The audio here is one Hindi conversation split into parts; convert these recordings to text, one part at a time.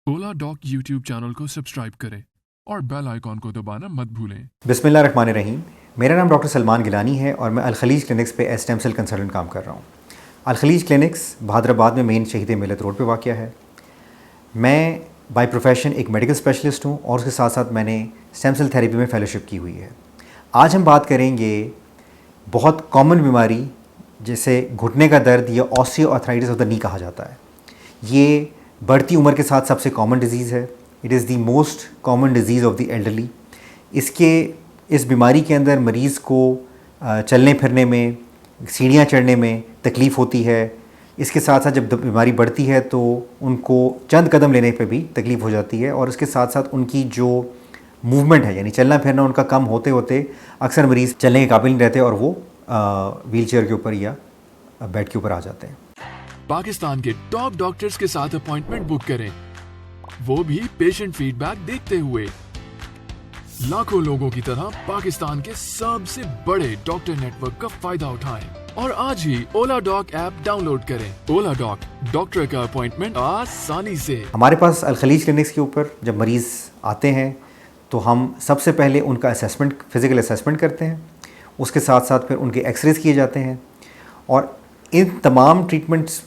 ओला डॉक यूट्यूब चैनल को सब्सक्राइब करें और बेल आइकॉन को दबाना मत भूलें। बिस्मिल्लाहिर्रहमानिर्रहीम। मेरा नाम डॉक्टर सलमान गिलानी है और मैं अल-खलीज क्लिनिक्स पे स्टेम सेल कंसल्टेंट काम कर रहा हूँ। अल-खलीज क्लिनिक्स भादराबाद में मेन शहीद मिलत रोड पे वाक़या है। मैं बाय प्रोफेशन एक मेडिकल स्पेशलिस्ट हूँ और उसके साथ साथ मैंने स्टेम सेल थेरेपी में फ़ेलोशिप की हुई है। आज हम बात करेंगे बहुत कॉमन बीमारी जिसे घुटने का दर्द या ऑस्टियोआर्थराइटिस ऑफ द नी कहा जाता है। ये बढ़ती उम्र के साथ सबसे कॉमन डिजीज़ है। It is the most common disease of the elderly. इस बीमारी के अंदर मरीज़ को चलने फिरने में, सीढ़ियाँ चढ़ने में तकलीफ़ होती है। इसके साथ साथ जब बीमारी बढ़ती है तो उनको चंद कदम लेने पे भी तकलीफ़ हो जाती है और इसके साथ साथ उनकी जो मूवमेंट है यानी चलना फिरना उनका कम होते होते अक्सर मरीज़ चलने के काबिल नहीं रहते और वो व्हील चेयर के ऊपर या बेड के ऊपर आ जाते हैं। पाकिस्तान के टॉप डॉक्टर्स के साथ अपॉइंटमेंट बुक करें, वो भी पेशेंट फीडबैक देखते हुए। लाखों लोगों की तरह पाकिस्तान के सबसे बड़े डॉक्टर नेटवर्क का फायदा उठाएं और आज ही ओला डॉक ऐप डाउनलोड करें। ओला डॉक, डॉक्टर का अपॉइंटमेंट आसानी से। हमारे पास अल-खलीज क्लिनिक्स के ऊपर जब मरीज़ आते हैं तो हम सबसे पहले उनका असेसमेंट, फिज़िकल असेसमेंट करते हैं। उसके साथ साथ फिर उनके एक्सरेज किए जाते हैं और इन तमाम ट्रीटमेंट्स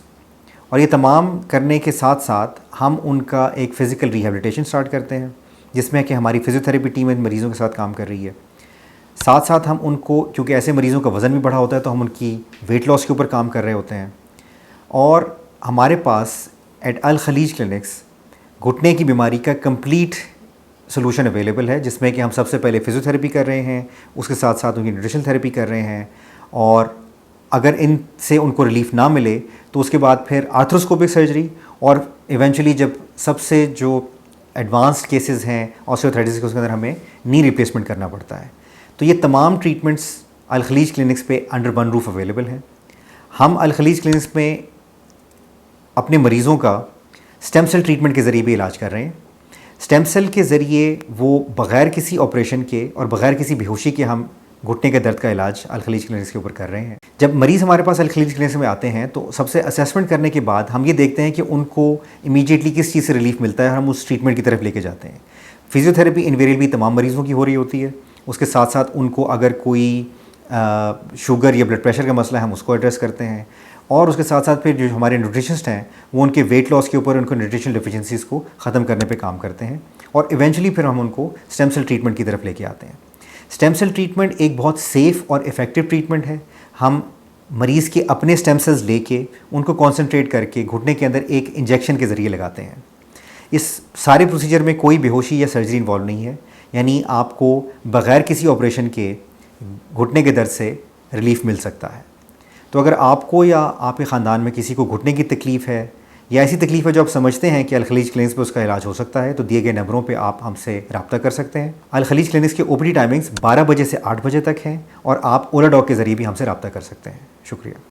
और ये तमाम करने के साथ साथ हम उनका एक फ़िज़िकल रिहेबिलिटेशन स्टार्ट करते हैं जिसमें कि हमारी फ़िज़ियोथेरेपी टीम इन मरीज़ों के साथ काम कर रही है। साथ साथ हम उनको, क्योंकि ऐसे मरीज़ों का वज़न भी बढ़ा होता है, तो हम उनकी वेट लॉस के ऊपर काम कर रहे होते हैं। और हमारे पास एट अल-खलीज क्लिनिक्स घुटने की बीमारी का कंप्लीट सोल्यूशन अवेलेबल है जिसमें कि हम सबसे पहले फ़िज़ियोथेरेपी कर रहे हैं, उसके साथ साथ उनकी न्यूट्रिशनल थेरेपी कर रहे हैं और अगर इनसे उनको रिलीफ ना मिले तो उसके बाद फिर आर्थ्रोस्कोपिक सर्जरी और इवेंचुअली जब सबसे जो एडवांस्ड केसेस हैं ऑस्टियोआर्थराइटिस के, उसके अंदर हमें नी रिप्लेसमेंट करना पड़ता है। तो ये तमाम ट्रीटमेंट्स अल-खलीज क्लिनिक्स पे अंडर वन रूफ अवेलेबल हैं। हम अल-खलीज क्लिनिक्स में अपने मरीज़ों का स्टेम सेल ट्रीटमेंट के ज़रिए भी इलाज कर रहे हैं। स्टेम सेल के ज़रिए वो बग़ैर किसी ऑपरेशन के और बग़ैर किसी बेहोशी के हम घुटने के दर्द का इलाज अल-खलीज क्लिनिक्स के ऊपर कर रहे हैं। जब मरीज़ हमारे पास अल-खलीज क्लिनिक्स में आते हैं तो सबसे असेसमेंट करने के बाद हम ये देखते हैं कि उनको इमीडिएटली किस चीज़ से रिलीफ मिलता है और हम उस ट्रीटमेंट की तरफ लेके जाते हैं। फिज़ियोथेरेपी इनवेरिएबली तमाम मरीज़ों की हो रही होती है। उसके साथ साथ उनको अगर कोई शुगर या ब्लड प्रेशर का मसला है हम उसको एड्रेस करते हैं और उसके साथ साथ फिर जो हमारे न्यूट्रिशनिस्ट हैं वो उनके वेट लॉस के ऊपर उनको न्यूट्रिशनल डेफिशिएंसीज़ को ख़त्म करने पे काम करते हैं और इवेंचुअली फिर हम उनको स्टेम सेल ट्रीटमेंट की तरफ लेके आते हैं। स्टेम सेल ट्रीटमेंट एक बहुत सेफ़ और इफ़ेक्टिव ट्रीटमेंट है। हम मरीज़ के अपने स्टेम सेल्स लेके उनको कॉन्सेंट्रेट करके घुटने के अंदर एक इंजेक्शन के ज़रिए लगाते हैं। इस सारे प्रोसीजर में कोई बेहोशी या सर्जरी इन्वॉल्व नहीं है, यानी आपको बग़ैर किसी ऑपरेशन के घुटने के दर्द से रिलीफ मिल सकता है। तो अगर आपको या आपके ख़ानदान में किसी को घुटने की तकलीफ़ है या ऐसी तकलीफ़ है जो आप समझते हैं कि अल-खलीज क्लिनिक्स पे उसका इलाज हो सकता है तो दिए गए नंबरों पे आप हमसे रब्ता कर सकते हैं। अल-खलीज क्लिनिक्स के ओपीडी टाइमिंग्स 12 बजे से 8 बजे तक हैं और आप ओला डॉक के ज़रिए भी हमसे रब्ता कर सकते हैं। शुक्रिया।